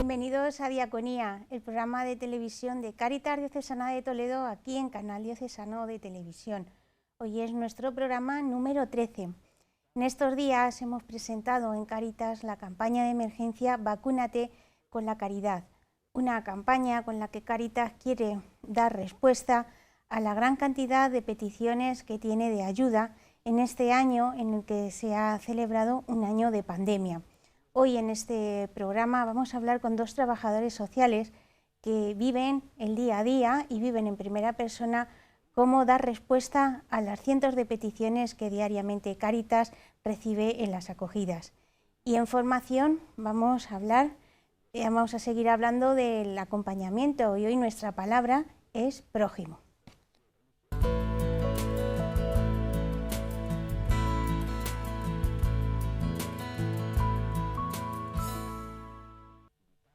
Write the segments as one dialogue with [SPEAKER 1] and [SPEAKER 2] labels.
[SPEAKER 1] bienvenidos a Diaconía, el programa de televisión de Cáritas Diocesana de Toledo, aquí en Canal Diocesano de Televisión. Hoy es nuestro programa número 13. En estos días hemos presentado en Cáritas la campaña de emergencia Vacúnate con la Caridad, una campaña con la que Cáritas quiere dar respuesta a la gran cantidad de peticiones que tiene de ayuda en este año en el que se ha celebrado un año de pandemia. Hoy en este programa vamos a hablar con dos trabajadores sociales que viven el día a día y viven en primera persona cómo dar respuesta a las cientos de peticiones que diariamente Cáritas recibe en las acogidas. Y en formación vamos a seguir hablando del acompañamiento y hoy nuestra palabra es prójimo.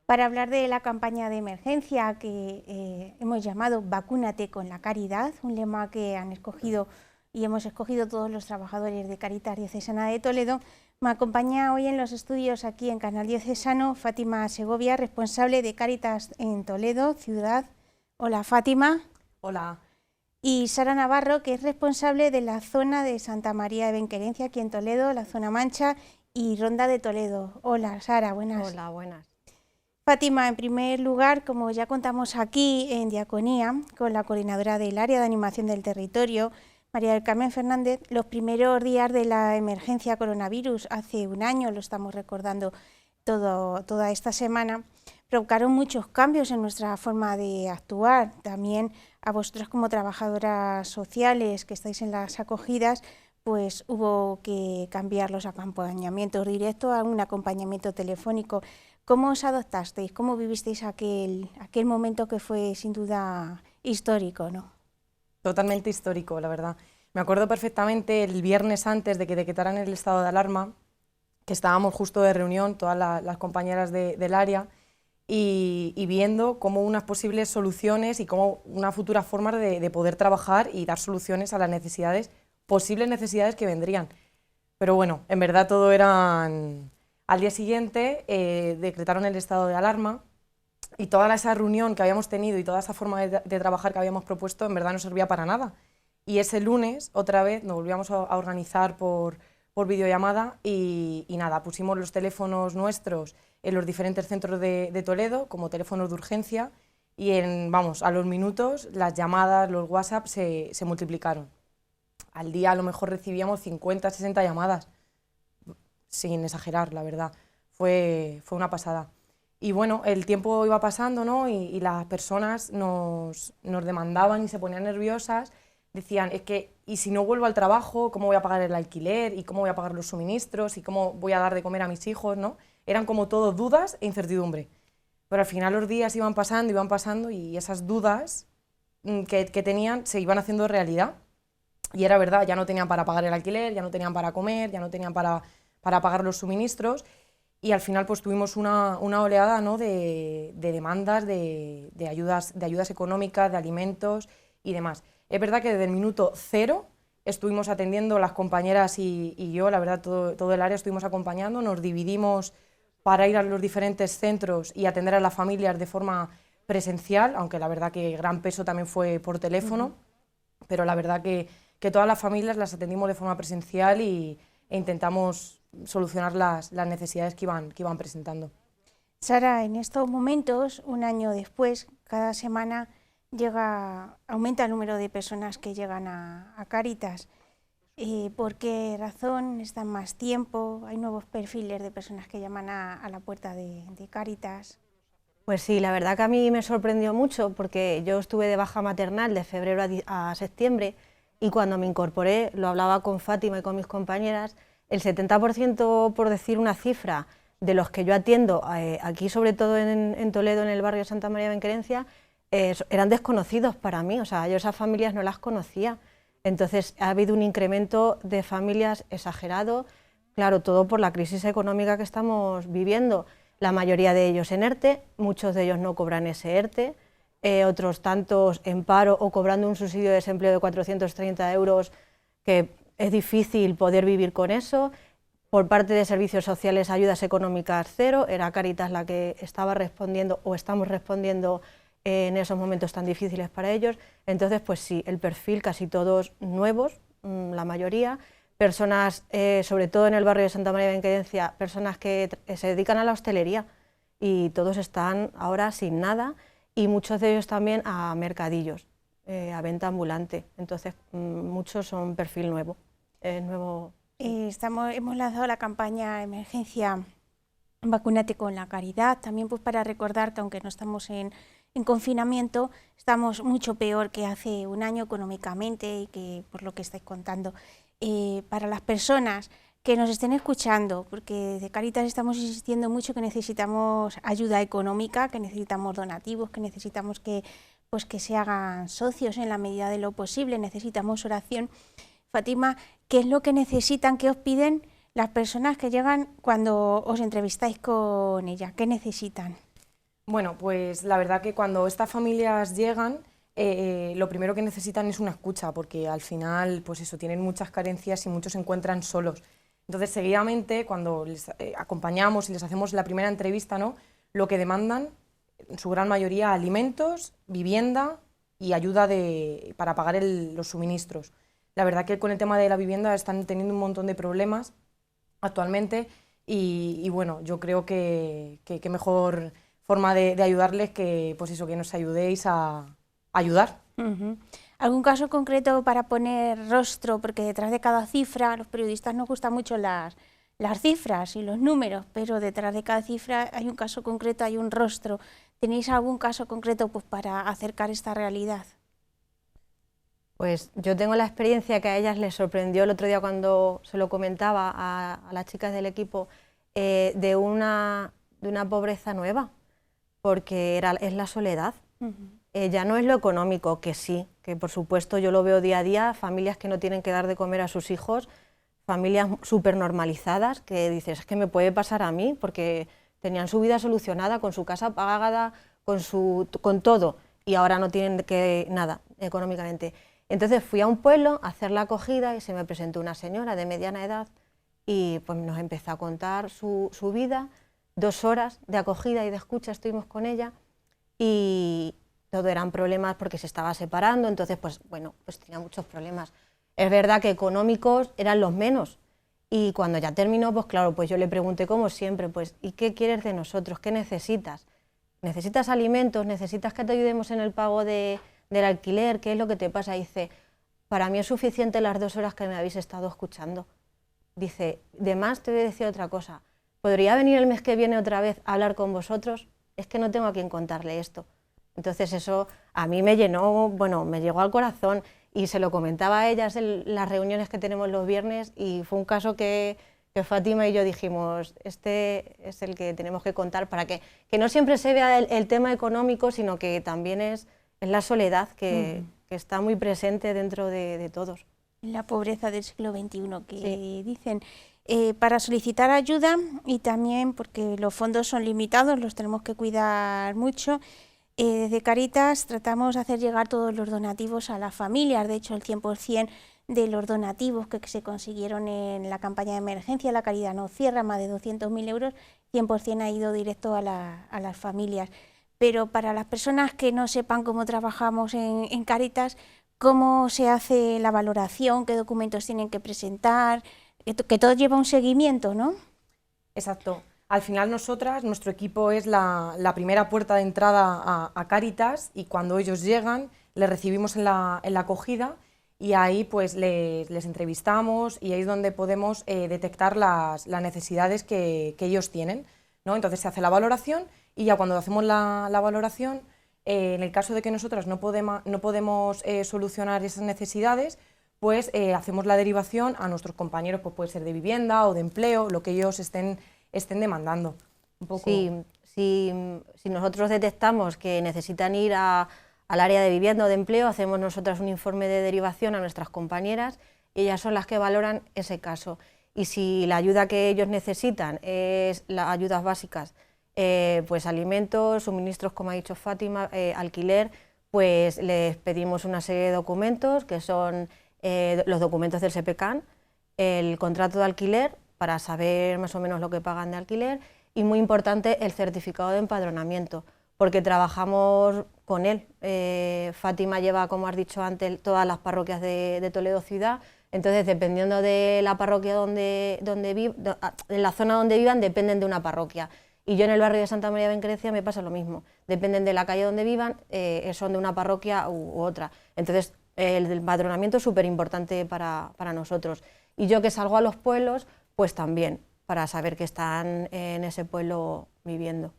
[SPEAKER 1] Para hablar de la campaña de emergencia que hemos llamado Vacúnate con la Caridad, un lema que han escogido y hemos escogido todos los trabajadores de Cáritas Diocesana de Toledo, me acompaña hoy en los estudios aquí en Canal Diocesano Fátima Segovia, responsable de Cáritas en Toledo, ciudad. Hola Fátima.
[SPEAKER 2] Hola.
[SPEAKER 1] Y Sara Navarro, que es responsable de la zona de Santa María de Benquerencia aquí en Toledo, la zona Mancha y Ronda de Toledo. Hola Sara, buenas.
[SPEAKER 2] Hola, buenas.
[SPEAKER 1] Fátima, en primer lugar, como ya contamos aquí en Diaconía, con la coordinadora del área de animación del territorio, María del Carmen Fernández, los primeros días de la emergencia coronavirus, hace un año, lo estamos recordando toda esta semana, provocaron muchos cambios en nuestra forma de actuar. También a vosotras como trabajadoras sociales que estáis en las acogidas, pues hubo que cambiar los acompañamientos directos a un acompañamiento telefónico. ¿Cómo os adaptasteis? ¿Cómo vivisteis aquel momento que fue sin duda histórico, ¿no?
[SPEAKER 2] Totalmente histórico, la verdad. Me acuerdo perfectamente el viernes antes de que decretaran el estado de alarma, que estábamos justo de reunión, todas las compañeras del área, y viendo cómo unas posibles soluciones y cómo una futura forma de poder trabajar y dar soluciones a las posibles necesidades que vendrían. Pero bueno, en verdad todo eran... Al día siguiente decretaron el estado de alarma y toda esa reunión que habíamos tenido y toda esa forma de trabajar que habíamos propuesto en verdad no servía para nada. Y ese lunes otra vez nos volvíamos a organizar por videollamada y nada, pusimos los teléfonos nuestros en los diferentes centros de Toledo como teléfonos de urgencia y a los minutos las llamadas, los WhatsApp se multiplicaron. Al día a lo mejor recibíamos 50, 60 llamadas. Sin exagerar, la verdad, fue una pasada. Y bueno, el tiempo iba pasando, ¿no? y las personas nos demandaban y se ponían nerviosas, decían, es que, ¿y si no vuelvo al trabajo, cómo voy a pagar el alquiler? ¿Y cómo voy a pagar los suministros? ¿Y cómo voy a dar de comer a mis hijos? ¿No? Eran como todo dudas e incertidumbre. Pero al final los días iban pasando y esas dudas que tenían se iban haciendo realidad. Y era verdad, ya no tenían para pagar el alquiler, ya no tenían para comer, ya no tenían para pagar los suministros y al final pues tuvimos una oleada, ¿no? de demandas, de ayudas económicas, de alimentos y demás. Es verdad que desde el minuto cero estuvimos atendiendo las compañeras y yo, la verdad todo el área estuvimos acompañando, nos dividimos para ir a los diferentes centros y atender a las familias de forma presencial, aunque la verdad que gran peso también fue por teléfono, pero la verdad que todas las familias las atendimos de forma presencial e intentamos solucionar las necesidades que iban presentando.
[SPEAKER 1] Sara, en estos momentos, un año después, cada semana aumenta el número de personas que llegan a Cáritas. ¿Por qué razón? ¿Están más tiempo? ¿Hay nuevos perfiles de personas que llaman a la puerta de Cáritas?
[SPEAKER 3] Pues sí, la verdad que a mí me sorprendió mucho porque yo estuve de baja maternal de febrero a septiembre y cuando me incorporé, lo hablaba con Fátima y con mis compañeras, el 70%, por decir una cifra, de los que yo atiendo aquí, sobre todo en Toledo, en el barrio Santa María de Benquerencia, eran desconocidos para mí, o sea, yo esas familias no las conocía. Entonces ha habido un incremento de familias exagerado, claro, todo por la crisis económica que estamos viviendo. La mayoría de ellos en ERTE, muchos de ellos no cobran ese ERTE, otros tantos en paro o cobrando un subsidio de desempleo de 430 euros, que es difícil poder vivir con eso. Por parte de Servicios Sociales, ayudas económicas cero, era Cáritas la que estaba respondiendo o estamos respondiendo en esos momentos tan difíciles para ellos. Entonces, pues sí, el perfil casi todos nuevos, la mayoría, personas, sobre todo en el barrio de Santa María de Benquerencia, personas que se dedican a la hostelería y todos están ahora sin nada y muchos de ellos también a mercadillos, a venta ambulante. Entonces, muchos son perfil nuevo.
[SPEAKER 1] Hemos lanzado la campaña Emergencia Vacúnate con la Caridad, también pues para recordar que aunque no estamos en confinamiento, estamos mucho peor que hace un año económicamente y que por lo que estáis contando. Para las personas que nos estén escuchando, porque desde Cáritas estamos insistiendo mucho que necesitamos ayuda económica, que necesitamos donativos, que necesitamos que se hagan socios en la medida de lo posible, necesitamos oración. Fátima, ¿qué es lo que necesitan, qué os piden las personas que llegan cuando os entrevistáis con ellas? ¿Qué necesitan?
[SPEAKER 2] Bueno, pues la verdad que cuando estas familias llegan, lo primero que necesitan es una escucha, porque al final, pues eso, tienen muchas carencias y muchos se encuentran solos. Entonces, seguidamente, cuando les acompañamos y les hacemos la primera entrevista, ¿no?, lo que demandan, en su gran mayoría, alimentos, vivienda y ayuda para pagar los suministros. La verdad que con el tema de la vivienda están teniendo un montón de problemas actualmente y bueno, yo creo que mejor forma de ayudarles que, pues eso, que nos ayudéis a ayudar.
[SPEAKER 1] ¿Algún caso concreto para poner rostro? Porque detrás de cada cifra, a los periodistas nos gustan mucho las cifras y los números, pero detrás de cada cifra hay un caso concreto, hay un rostro. ¿Tenéis algún caso concreto pues para acercar esta realidad?
[SPEAKER 3] Pues yo tengo la experiencia que a ellas les sorprendió el otro día cuando se lo comentaba a las chicas del equipo, de una pobreza nueva, porque es la soledad. Ya no es lo económico, que sí, que por supuesto yo lo veo día a día, familias que no tienen que dar de comer a sus hijos, familias súper normalizadas, que dices, es que me puede pasar a mí, porque tenían su vida solucionada, con su casa pagada, con todo, y ahora no tienen nada económicamente. Entonces fui a un pueblo a hacer la acogida y se me presentó una señora de mediana edad y pues nos empezó a contar su vida, 2 horas de acogida y de escucha estuvimos con ella y todo eran problemas porque se estaba separando, entonces pues bueno, pues tenía muchos problemas. Es verdad que económicos eran los menos y cuando ya terminó, pues claro, pues yo le pregunté como siempre, pues ¿y qué quieres de nosotros? ¿Qué necesitas? ¿Necesitas alimentos? ¿Necesitas que te ayudemos en el pago del alquiler? ¿Qué es lo que te pasa? Dice, para mí es suficiente las 2 horas que me habéis estado escuchando. Dice, de más te voy a decir otra cosa, ¿podría venir el mes que viene otra vez a hablar con vosotros? Es que no tengo a quién contarle esto. Entonces eso a mí me llenó, bueno, me llegó al corazón y se lo comentaba a ellas en las reuniones que tenemos los viernes y fue un caso que Fátima y yo dijimos, este es el que tenemos que contar para que no siempre se vea el tema económico, sino que también es la soledad que está muy presente dentro de todos.
[SPEAKER 1] La pobreza del siglo XXI que
[SPEAKER 3] sí.
[SPEAKER 1] Dicen. Para solicitar ayuda y también porque los fondos son limitados, los tenemos que cuidar mucho, desde Cáritas tratamos de hacer llegar todos los donativos a las familias. De hecho, el 100% de los donativos que se consiguieron en la campaña de emergencia, La Caridad no cierra, más de 200.000 euros, 100% ha ido directo a las familias. Pero para las personas que no sepan cómo trabajamos en Cáritas, ¿cómo se hace la valoración? ¿Qué documentos tienen que presentar? Que todo lleva un seguimiento, ¿no?
[SPEAKER 2] Exacto. Al final nuestro equipo es la primera puerta de entrada a Cáritas y cuando ellos llegan les recibimos en la acogida y ahí pues les entrevistamos y ahí es donde podemos detectar las necesidades que ellos tienen, ¿no? Entonces se hace la valoración y ya cuando hacemos la valoración, en el caso de que nosotras no podemos solucionar esas necesidades, pues hacemos la derivación a nuestros compañeros, pues puede ser de vivienda o de empleo, lo que ellos estén demandando. Un poco.
[SPEAKER 3] Si nosotros detectamos que necesitan ir al área de vivienda o de empleo, hacemos nosotras un informe de derivación a nuestras compañeras y ellas son las que valoran ese caso. Y si la ayuda que ellos necesitan es las ayudas básicas, pues alimentos, suministros, como ha dicho Fátima, alquiler, pues les pedimos una serie de documentos que son los documentos del SEPECAN, el contrato de alquiler, para saber más o menos lo que pagan de alquiler, y muy importante el certificado de empadronamiento, porque trabajamos con él. Fátima lleva, como has dicho antes, todas las parroquias de Toledo ciudad, entonces dependiendo de la parroquia en la zona donde vivan, dependen de una parroquia. Y yo en el barrio de Santa María de Bencrecia me pasa lo mismo, dependen de la calle donde vivan, son de una parroquia u otra. Entonces el empadronamiento es súper importante para nosotros. Y yo que salgo a los pueblos, pues también, para saber que están en ese pueblo viviendo.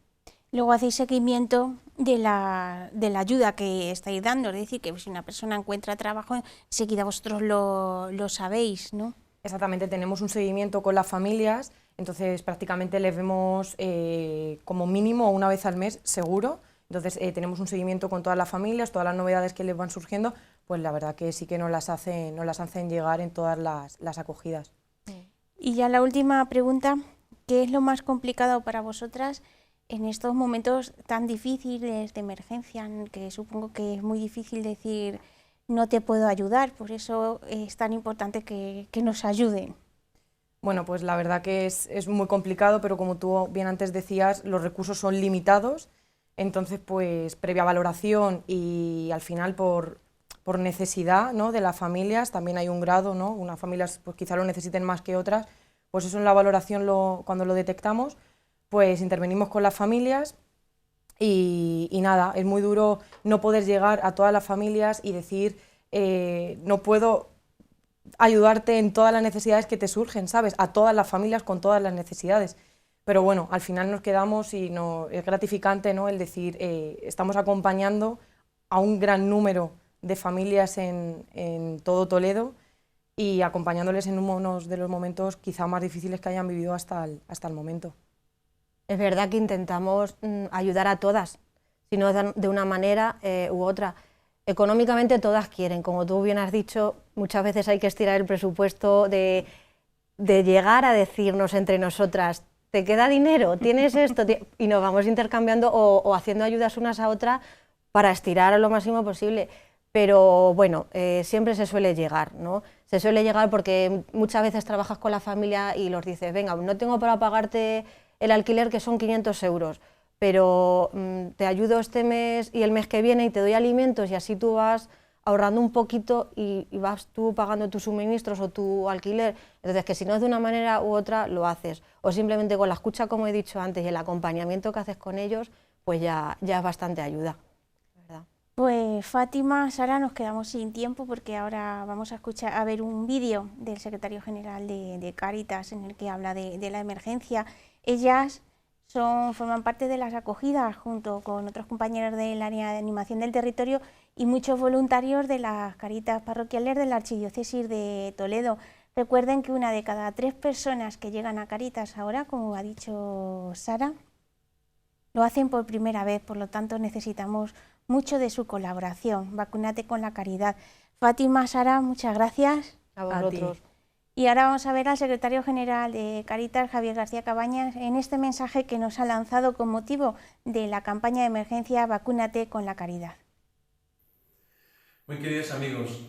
[SPEAKER 1] Luego hacéis seguimiento de la ayuda que estáis dando, es decir, que si una persona encuentra trabajo, enseguida vosotros lo sabéis, ¿no?
[SPEAKER 2] Exactamente, tenemos un seguimiento con las familias, entonces prácticamente les vemos como mínimo una vez al mes seguro, entonces tenemos un seguimiento con todas las familias, todas las novedades que les van surgiendo, pues la verdad que sí que nos las hacen llegar en todas las acogidas.
[SPEAKER 1] Y ya la última pregunta, ¿qué es lo más complicado para vosotras en estos momentos tan difíciles de emergencia, que supongo que es muy difícil decir no te puedo ayudar, por eso es tan importante que nos ayuden?
[SPEAKER 2] Bueno, pues la verdad que es muy complicado, pero como tú bien antes decías, los recursos son limitados, entonces pues previa valoración y al final por necesidad, ¿no?, de las familias, también hay un grado, ¿no?, unas familias pues quizá lo necesiten más que otras, pues eso en la valoración cuando lo detectamos, pues intervenimos con las familias y nada, es muy duro no poder llegar a todas las familias y decir no puedo ayudarte en todas las necesidades que te surgen, ¿sabes? A todas las familias con todas las necesidades. Pero bueno, al final nos quedamos y es gratificante, ¿no?, el decir estamos acompañando a un gran número de familias en todo Toledo y acompañándoles en unos de los momentos quizá más difíciles que hayan vivido hasta el momento.
[SPEAKER 3] Es verdad que intentamos ayudar a todas, si no de una manera u otra. Económicamente todas quieren, como tú bien has dicho, muchas veces hay que estirar el presupuesto de llegar a decirnos entre nosotras, ¿te queda dinero? ¿Tienes esto? Y nos vamos intercambiando o haciendo ayudas unas a otras para estirar a lo máximo posible. Pero bueno, siempre se suele llegar, ¿no? Se suele llegar porque muchas veces trabajas con la familia y los dices, venga, no tengo para pagarte el alquiler, que son 500 euros, pero te ayudo este mes y el mes que viene y te doy alimentos, y así tú vas ahorrando un poquito y vas tú pagando tus suministros o tu alquiler. Entonces, que si no es de una manera u otra, lo haces. O simplemente con la escucha, como he dicho antes, y el acompañamiento que haces con ellos, pues ya es bastante ayuda, ¿verdad?
[SPEAKER 1] Pues Fátima, Sara, nos quedamos sin tiempo porque ahora vamos a ver un vídeo del secretario general de Cáritas en el que habla de la emergencia. Ellas forman parte de las acogidas junto con otros compañeros del área de animación del territorio y muchos voluntarios de las Cáritas parroquiales de la Archidiócesis de Toledo. Recuerden que 1 de cada 3 personas que llegan a Cáritas ahora, como ha dicho Sara, lo hacen por primera vez, por lo tanto necesitamos mucho de su colaboración. Vacúnate con la caridad. Fátima, Sara, muchas gracias.
[SPEAKER 3] A vosotros.
[SPEAKER 1] Y ahora vamos a ver al secretario general de Cáritas, Javier García Cabañas, en este mensaje que nos ha lanzado con motivo de la campaña de emergencia Vacúnate con la caridad.
[SPEAKER 4] Muy queridos amigos,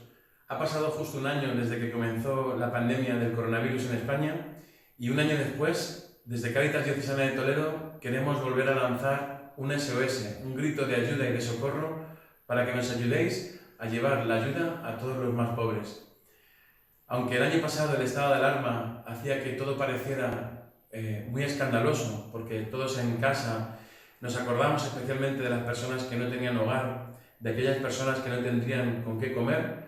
[SPEAKER 4] ha pasado justo un año desde que comenzó la pandemia del coronavirus en España y un año después, desde Cáritas Diocesana de Toledo, queremos volver a lanzar un SOS, un grito de ayuda y de socorro para que nos ayudéis a llevar la ayuda a todos los más pobres. Aunque el año pasado el estado de alarma hacía que todo pareciera muy escandaloso, porque todos en casa nos acordamos especialmente de las personas que no tenían hogar, de aquellas personas que no tendrían con qué comer,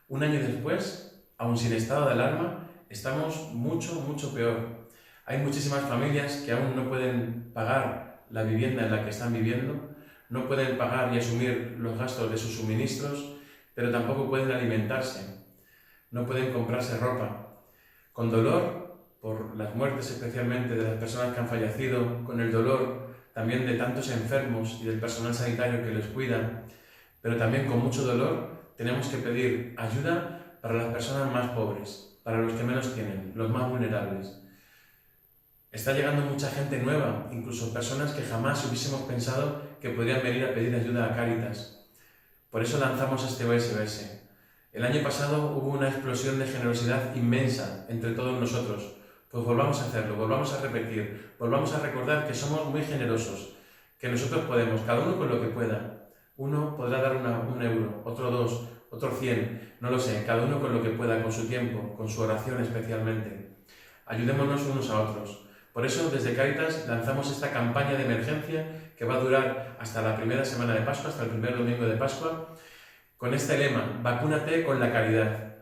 [SPEAKER 4] un año después, aun sin estado de alarma, estamos mucho peor. Hay muchísimas familias que aún no pueden pagar la vivienda en la que están viviendo, no pueden pagar y asumir los gastos de sus suministros, pero tampoco pueden alimentarse. No pueden comprarse ropa, con dolor por las muertes especialmente de las personas que han fallecido, con el dolor también de tantos enfermos y del personal sanitario que les cuida, pero también con mucho dolor tenemos que pedir ayuda para las personas más pobres, para los que menos tienen, los más vulnerables. Está llegando mucha gente nueva, incluso personas que jamás hubiésemos pensado que podrían venir a pedir ayuda a Cáritas. Por eso lanzamos este SOS. El año pasado hubo una explosión de generosidad inmensa entre todos nosotros, Pues volvamos a hacerlo, volvamos a repetir, volvamos a recordar que somos muy generosos, que nosotros podemos, cada uno con lo que pueda. Uno podrá dar un euro, otro 2, otro 100, no lo sé, cada uno con lo que pueda, con su tiempo, con su oración especialmente. Ayudémonos unos a otros. Por eso, desde Cáritas lanzamos esta campaña de emergencia que va a durar hasta la primera semana de Pascua, hasta el primer domingo de Pascua, con este lema: vacúnate con la caridad.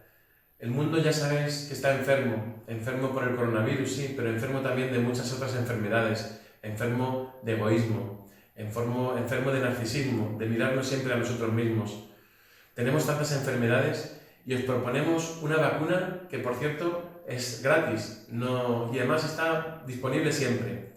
[SPEAKER 4] El mundo ya sabéis que está enfermo por el coronavirus, sí, pero enfermo también de muchas otras enfermedades, enfermo de egoísmo, enfermo de narcisismo, de mirarnos siempre a nosotros mismos. Tenemos tantas enfermedades y os proponemos una vacuna que, por cierto, es gratis y además está disponible siempre.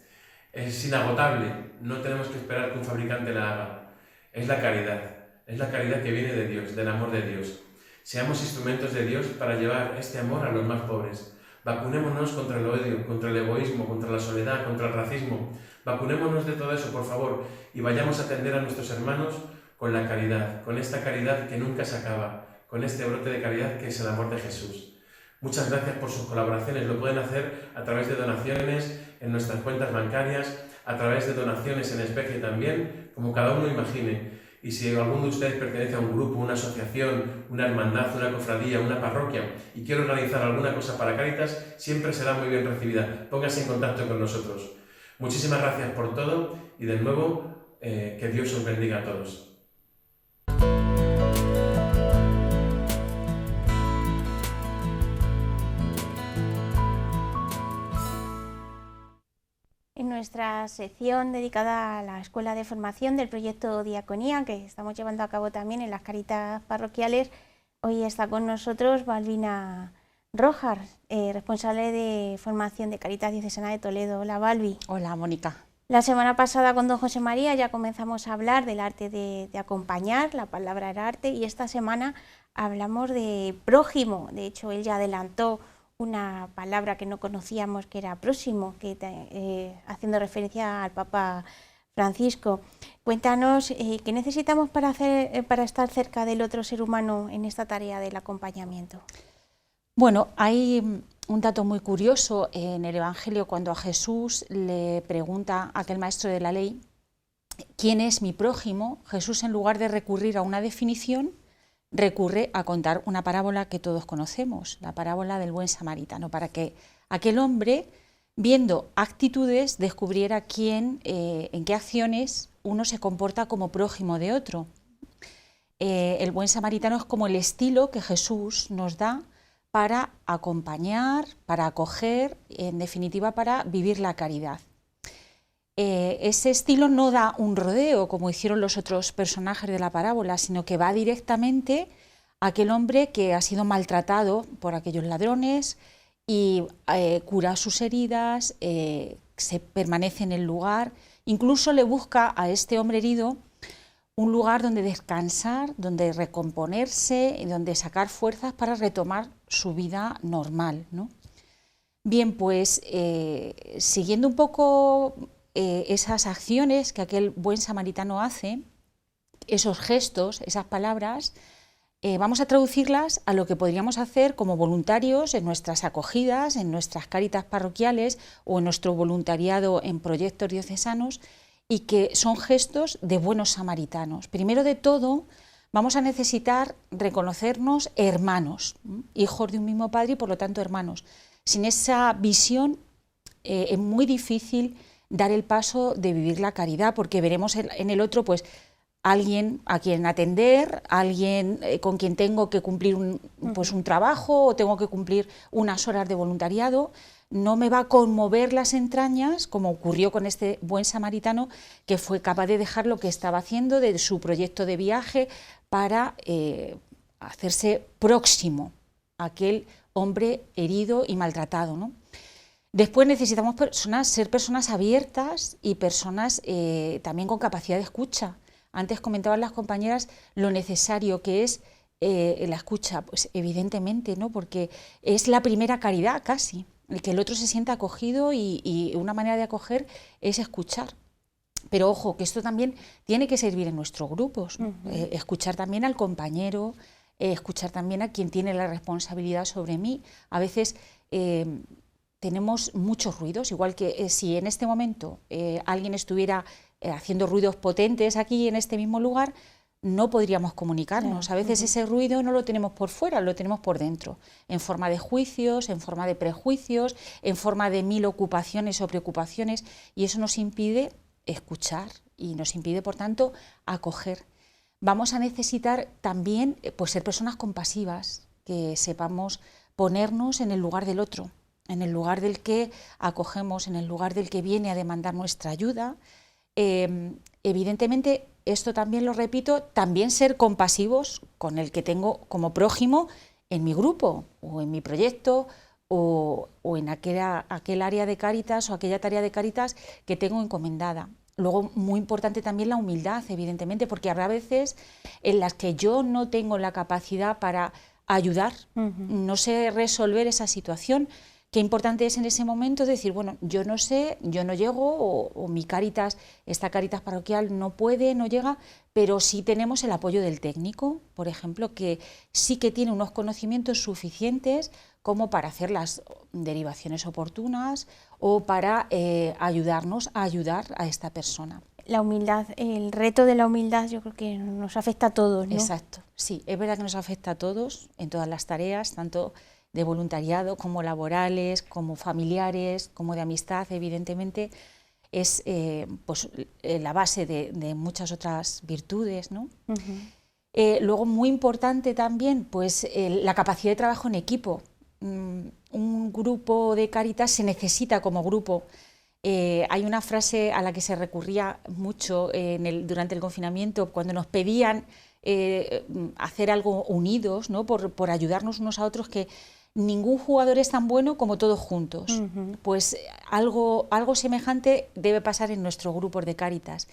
[SPEAKER 4] Es inagotable, no tenemos que esperar que un fabricante la haga. Es la caridad que viene de Dios, del amor de Dios. Seamos instrumentos de Dios para llevar este amor a los más pobres. Vacunémonos contra el odio, contra el egoísmo, contra la soledad, contra el racismo. Vacunémonos de todo eso, por favor, y vayamos a atender a nuestros hermanos con la caridad, con esta caridad que nunca se acaba, con este brote de caridad que es el amor de Jesús. Muchas gracias por sus colaboraciones. Lo pueden hacer a través de donaciones en nuestras cuentas bancarias, a través de donaciones en especie también, como cada uno imagine. Y si alguno de ustedes pertenece a un grupo, una asociación, una hermandad, una cofradía, una parroquia y quiere organizar alguna cosa para Cáritas, siempre será muy bien recibida. Póngase en contacto con nosotros. Muchísimas gracias por todo y de nuevo que Dios os bendiga a todos.
[SPEAKER 1] En nuestra sección dedicada a la Escuela de Formación del proyecto Diaconía, que estamos llevando a cabo también en las Cáritas parroquiales, hoy está con nosotros Balbina Rojar, responsable de formación de Cáritas Diocesana de Toledo. Hola, Balbi.
[SPEAKER 5] Hola, Mónica.
[SPEAKER 1] La semana pasada con don José María ya comenzamos a hablar del arte de acompañar, la palabra era arte, y esta semana hablamos de prójimo. De hecho, él ya adelantó una palabra que no conocíamos, que era próximo, haciendo referencia al Papa Francisco. Cuéntanos qué necesitamos para estar cerca del otro ser humano en esta tarea del acompañamiento.
[SPEAKER 5] Bueno, hay un dato muy curioso en el Evangelio cuando a Jesús le pregunta a aquel maestro de la ley ¿quién es mi prójimo? Jesús, en lugar de recurrir a una definición, recurre a contar una parábola que todos conocemos, la parábola del buen samaritano, para que aquel hombre, viendo actitudes, descubriera en qué acciones uno se comporta como prójimo de otro. El buen samaritano es como el estilo que Jesús nos da para acompañar, para acoger, en definitiva para vivir la caridad. Ese estilo no da un rodeo, como hicieron los otros personajes de la parábola, sino que va directamente a aquel hombre que ha sido maltratado por aquellos ladrones y cura sus heridas, se permanece en el lugar, incluso le busca a este hombre herido un lugar donde descansar, donde recomponerse, donde sacar fuerzas para retomar su vida normal, ¿no? Bien, pues siguiendo un poco esas acciones que aquel buen samaritano hace, esos gestos, esas palabras, vamos a traducirlas a lo que podríamos hacer como voluntarios en nuestras acogidas, en nuestras cáritas parroquiales o en nuestro voluntariado en proyectos diocesanos, y que son gestos de buenos samaritanos. Primero de todo, vamos a necesitar reconocernos hermanos, hijos de un mismo padre y por lo tanto hermanos. Sin esa visión es muy difícil dar el paso de vivir la caridad, porque veremos en el otro pues alguien a quien atender, alguien con quien tengo que cumplir un trabajo o tengo que cumplir unas horas de voluntariado. No me va a conmover las entrañas, como ocurrió con este buen samaritano, que fue capaz de dejar lo que estaba haciendo de su proyecto de viaje para hacerse próximo a aquel hombre herido y maltratado, ¿no? Después necesitamos ser personas abiertas y personas también con capacidad de escucha. Antes comentaban las compañeras lo necesario que es la escucha, pues evidentemente, ¿no? Porque es la primera caridad casi, el que el otro se sienta acogido y una manera de acoger es escuchar. Pero ojo, que esto también tiene que servir en nuestros grupos, ¿no? Escuchar también al compañero, escuchar también a quien tiene la responsabilidad sobre mí. A veces tenemos muchos ruidos, igual que si en este momento alguien estuviera haciendo ruidos potentes aquí en este mismo lugar, no podríamos comunicarnos. A veces ese ruido no lo tenemos por fuera, lo tenemos por dentro, en forma de juicios, en forma de prejuicios, en forma de 1000 ocupaciones o preocupaciones, y eso nos impide escuchar y nos impide, por tanto, acoger. Vamos a necesitar también pues, ser personas compasivas, que sepamos ponernos en el lugar del otro, en el lugar del que acogemos, en el lugar del que viene a demandar nuestra ayuda. Evidentemente, esto también lo repito, también ser compasivos con el que tengo como prójimo en mi grupo o en mi proyecto o en aquel área de Cáritas o aquella tarea de Cáritas que tengo encomendada. Luego, muy importante también la humildad, evidentemente, porque habrá veces en las que yo no tengo la capacidad para ayudar, no sé resolver esa situación. Qué importante es en ese momento decir, bueno, yo no sé, yo no llego, o mi Cáritas, esta Cáritas parroquial no puede, no llega, pero sí tenemos el apoyo del técnico, por ejemplo, que sí que tiene unos conocimientos suficientes como para hacer las derivaciones oportunas o para ayudarnos a ayudar a esta persona.
[SPEAKER 1] La humildad, el reto de la humildad yo creo que nos afecta a todos, ¿no?
[SPEAKER 5] Exacto, sí, es verdad que nos afecta a todos en todas las tareas, tanto de voluntariado como laborales, como familiares, como de amistad, evidentemente es pues, la base de muchas otras virtudes, ¿no? Luego, muy importante también, pues la capacidad de trabajo en equipo. Un grupo de Cáritas se necesita como grupo. Hay una frase a la que se recurría mucho durante el confinamiento, cuando nos pedían hacer algo unidos, ¿no? por ayudarnos unos a otros, que ningún jugador es tan bueno como todos juntos. Pues algo semejante debe pasar en nuestros grupos de Cáritas.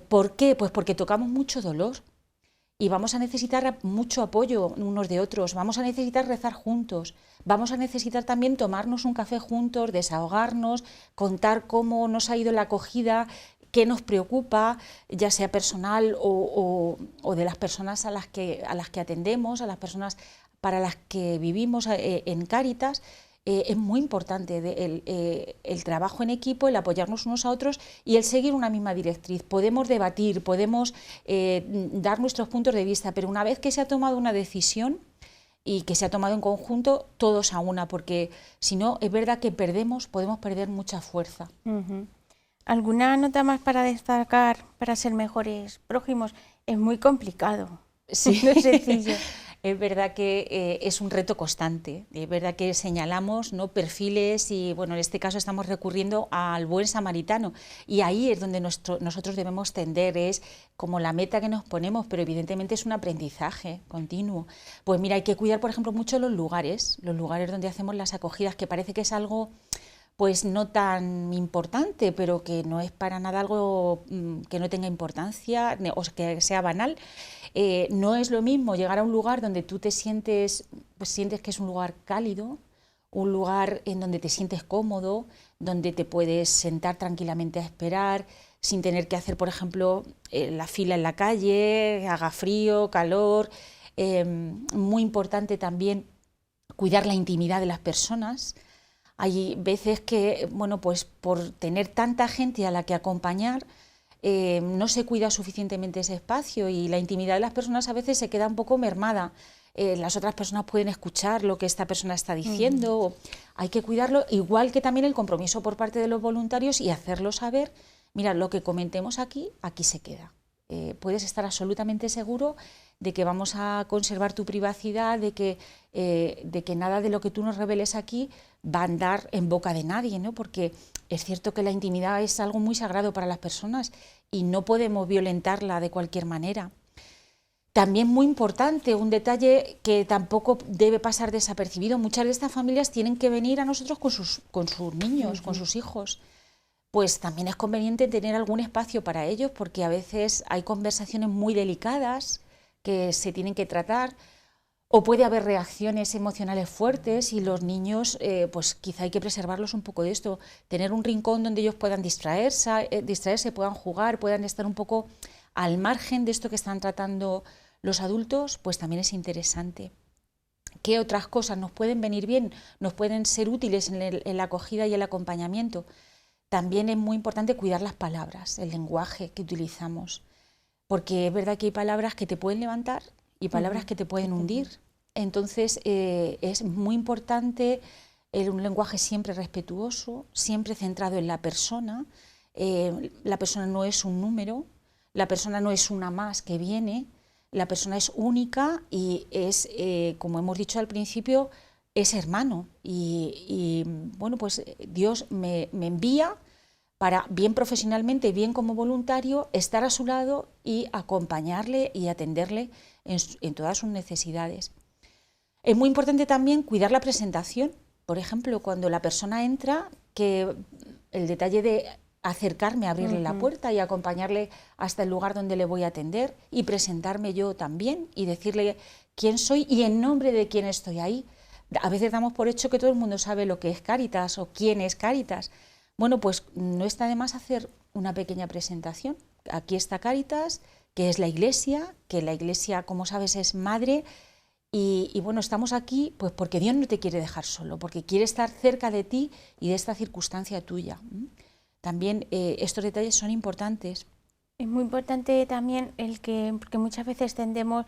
[SPEAKER 5] ¿Por qué? Pues porque tocamos mucho dolor y vamos a necesitar mucho apoyo unos de otros, vamos a necesitar rezar juntos, vamos a necesitar también tomarnos un café juntos, desahogarnos, contar cómo nos ha ido la acogida, qué nos preocupa, ya sea personal o de las personas a las que atendemos, a las personas para las que vivimos en Cáritas. Es muy importante el trabajo en equipo, el apoyarnos unos a otros y el seguir una misma directriz. Podemos debatir, podemos dar nuestros puntos de vista, pero una vez que se ha tomado una decisión y que se ha tomado en conjunto, todos a una, porque si no, es verdad que podemos perder mucha fuerza.
[SPEAKER 1] ¿Alguna nota más para destacar, para ser mejores prójimos? Es muy complicado,
[SPEAKER 5] sí.
[SPEAKER 1] No es sencillo.
[SPEAKER 5] Es verdad que es un reto constante, es verdad que señalamos, ¿no?, perfiles y, bueno, en este caso estamos recurriendo al buen samaritano y ahí es donde nosotros debemos tender, es como la meta que nos ponemos, pero evidentemente es un aprendizaje continuo. Pues mira, hay que cuidar, por ejemplo, mucho los lugares donde hacemos las acogidas, que parece que es algo pues no tan importante, pero que no es para nada algo que no tenga importancia o que sea banal. No es lo mismo llegar a un lugar donde tú sientes que es un lugar cálido, un lugar en donde te sientes cómodo, donde te puedes sentar tranquilamente a esperar, sin tener que hacer, por ejemplo, la fila en la calle, haga frío, calor. Muy importante también cuidar la intimidad de las personas. Hay veces que, bueno, pues por tener tanta gente a la que acompañar, no se cuida suficientemente ese espacio y la intimidad de las personas a veces se queda un poco mermada. Las otras personas pueden escuchar lo que esta persona está diciendo. Hay que cuidarlo, igual que también el compromiso por parte de los voluntarios y hacerlo saber, mira, lo que comentemos aquí se queda. Puedes estar absolutamente seguro de que vamos a conservar tu privacidad, de que nada de lo que tú nos reveles aquí va a andar en boca de nadie, ¿no? Porque es cierto que la intimidad es algo muy sagrado para las personas y no podemos violentarla de cualquier manera. También muy importante, un detalle que tampoco debe pasar desapercibido, muchas de estas familias tienen que venir a nosotros con sus niños, con sus hijos. Pues también es conveniente tener algún espacio para ellos, porque a veces hay conversaciones muy delicadas que se tienen que tratar, o puede haber reacciones emocionales fuertes y los niños, pues quizá hay que preservarlos un poco de esto, tener un rincón donde ellos puedan distraerse, puedan jugar, puedan estar un poco al margen de esto que están tratando los adultos, pues también es interesante. qué otras cosas nos pueden venir bien, nos pueden ser útiles en la acogida y el acompañamiento. También es muy importante cuidar las palabras, el lenguaje que utilizamos, porque es verdad que hay palabras que te pueden levantar y palabras que te pueden hundir. Entonces es muy importante un lenguaje siempre respetuoso, siempre centrado en la persona. La persona no es un número, la persona no es una más que viene, la persona es única y es, como hemos dicho al principio, es hermano. Y bueno, pues Dios me envía para, bien profesionalmente, bien como voluntario, estar a su lado y acompañarle y atenderle en todas sus necesidades. Es muy importante también cuidar la presentación. Por ejemplo, cuando la persona entra, que el detalle de acercarme, abrirle la puerta y acompañarle hasta el lugar donde le voy a atender y presentarme yo también y decirle quién soy y en nombre de quién estoy ahí. A veces damos por hecho que todo el mundo sabe lo que es Cáritas o quién es Cáritas. Bueno, pues no está de más hacer una pequeña presentación. Aquí está Cáritas, que es la Iglesia, que la Iglesia, como sabes, es madre. Y bueno, estamos aquí pues porque Dios no te quiere dejar solo, porque quiere estar cerca de ti y de esta circunstancia tuya. También estos detalles son importantes.
[SPEAKER 1] Es muy importante también porque muchas veces tendemos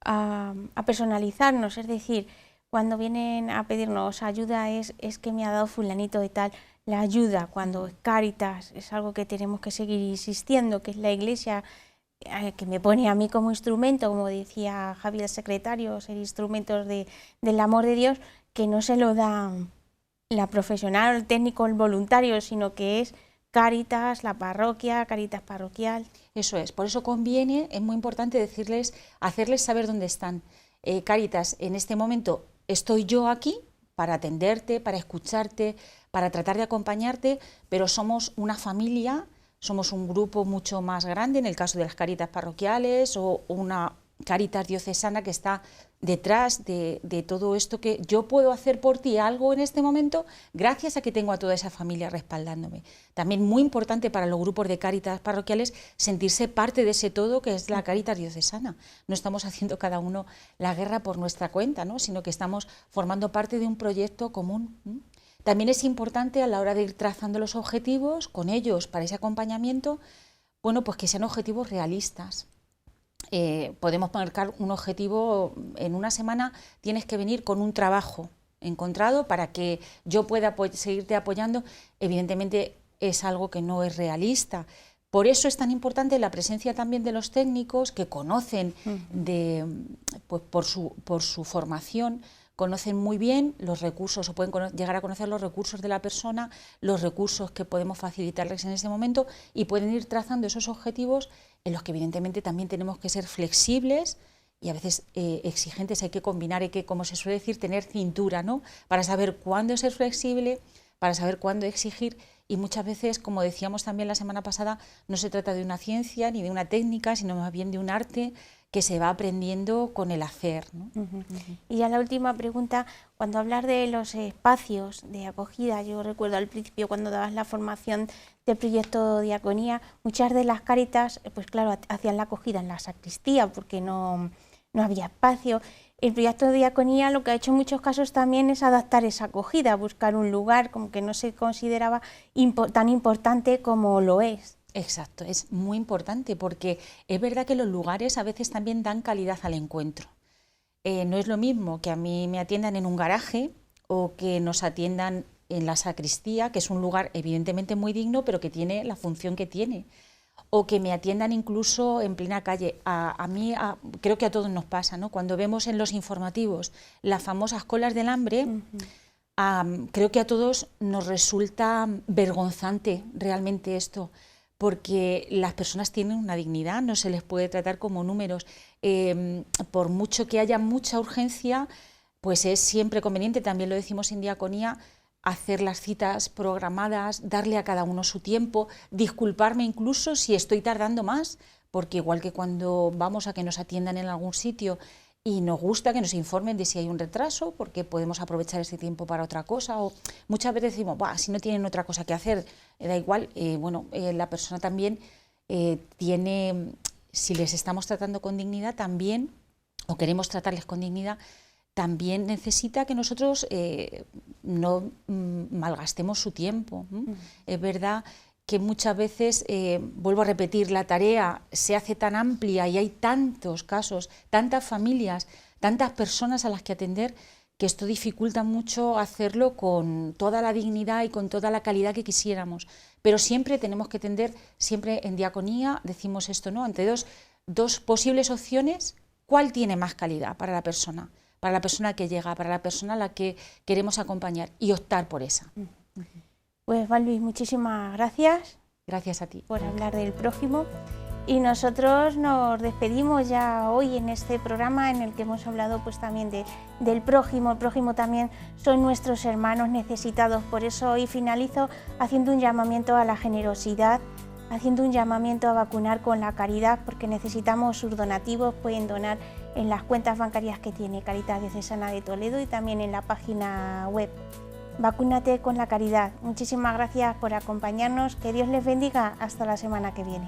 [SPEAKER 1] a personalizarnos, es decir, cuando vienen a pedirnos ayuda es que me ha dado fulanito de tal. La ayuda, cuando es Cáritas, es algo que tenemos que seguir insistiendo, que es la Iglesia que me pone a mí como instrumento, como decía Javi el secretario, ser instrumentos del amor de Dios, que no se lo da la profesional, el técnico, el voluntario, sino que es Cáritas, la parroquia, Cáritas parroquial.
[SPEAKER 5] Eso es, por eso conviene, es muy importante decirles, hacerles saber dónde están. Cáritas, en este momento estoy yo aquí para atenderte, para escucharte, para tratar de acompañarte, pero somos una familia. Somos un grupo mucho más grande, en el caso de las Cáritas parroquiales o una Cáritas diocesana que está detrás de todo esto, que yo puedo hacer por ti algo en este momento gracias a que tengo a toda esa familia respaldándome. También muy importante para los grupos de Cáritas parroquiales sentirse parte de ese todo que es la Cáritas diocesana. No estamos haciendo cada uno la guerra por nuestra cuenta, ¿no? Sino que estamos formando parte de un proyecto común. También es importante a la hora de ir trazando los objetivos con ellos para ese acompañamiento, bueno, pues que sean objetivos realistas. Podemos marcar un objetivo, en una semana tienes que venir con un trabajo encontrado para que yo pueda seguirte apoyando. Evidentemente es algo que no es realista. Por eso es tan importante la presencia también de los técnicos que conocen pues por su formación, conocen muy bien los recursos o pueden llegar a conocer los recursos de la persona, los recursos que podemos facilitarles en ese momento y pueden ir trazando esos objetivos en los que evidentemente también tenemos que ser flexibles y a veces exigentes. Hay que combinar, hay que, como se suele decir, tener cintura, ¿no? Para saber cuándo ser flexible, para saber cuándo exigir. Y muchas veces, como decíamos también la semana pasada, no se trata de una ciencia ni de una técnica, sino más bien de un arte que se va aprendiendo con el hacer, ¿no?
[SPEAKER 1] Y ya la última pregunta, cuando hablas de los espacios de acogida, yo recuerdo al principio cuando dabas la formación del proyecto Diaconía, muchas de las Cáritas, pues claro, hacían la acogida en la sacristía porque no había espacio. El proyecto de Diaconía lo que ha hecho en muchos casos también es adaptar esa acogida, buscar un lugar como que no se consideraba tan importante como lo es.
[SPEAKER 5] Exacto, es muy importante porque es verdad que los lugares a veces también dan calidad al encuentro. No es lo mismo que a mí me atiendan en un garaje o que nos atiendan en la sacristía, que es un lugar evidentemente muy digno, pero que tiene la función que tiene. O que me atiendan incluso en plena calle. A mí creo que a todos nos pasa, ¿no? Cuando vemos en los informativos las famosas colas del hambre, creo que a todos nos resulta vergonzante realmente esto, porque las personas tienen una dignidad, no se les puede tratar como números. Por mucho que haya mucha urgencia, pues es siempre conveniente, también lo decimos en Diaconía, hacer las citas programadas, darle a cada uno su tiempo, disculparme incluso si estoy tardando más, porque igual que cuando vamos a que nos atiendan en algún sitio y nos gusta que nos informen de si hay un retraso, porque podemos aprovechar ese tiempo para otra cosa, o muchas veces decimos, si no tienen otra cosa que hacer, da igual, la persona también tiene, si les estamos tratando con dignidad también, o queremos tratarles con dignidad, también necesita que nosotros no malgastemos su tiempo. Es verdad que muchas veces, vuelvo a repetir, la tarea se hace tan amplia y hay tantos casos, tantas familias, tantas personas a las que atender, que esto dificulta mucho hacerlo con toda la dignidad y con toda la calidad que quisiéramos. Pero siempre tenemos que tender, siempre en diaconía decimos esto, ¿no? Ante dos posibles opciones, ¿cuál tiene más calidad para la persona que llega, para la persona a la que queremos acompañar, y optar por esa?
[SPEAKER 1] Pues Balbis, muchísimas gracias.
[SPEAKER 5] Gracias a ti.
[SPEAKER 1] Por hablar del prójimo. Y nosotros nos despedimos ya hoy en este programa en el que hemos hablado pues también del prójimo. El prójimo también son nuestros hermanos necesitados. Por eso hoy finalizo haciendo un llamamiento a la generosidad, haciendo un llamamiento a vacunar con la caridad, porque necesitamos sus donativos. Pueden donar en las cuentas bancarias que tiene Cáritas Diocesana de Toledo y también en la página web. Vacúnate con la caridad. Muchísimas gracias por acompañarnos. Que Dios les bendiga. Hasta la semana que viene.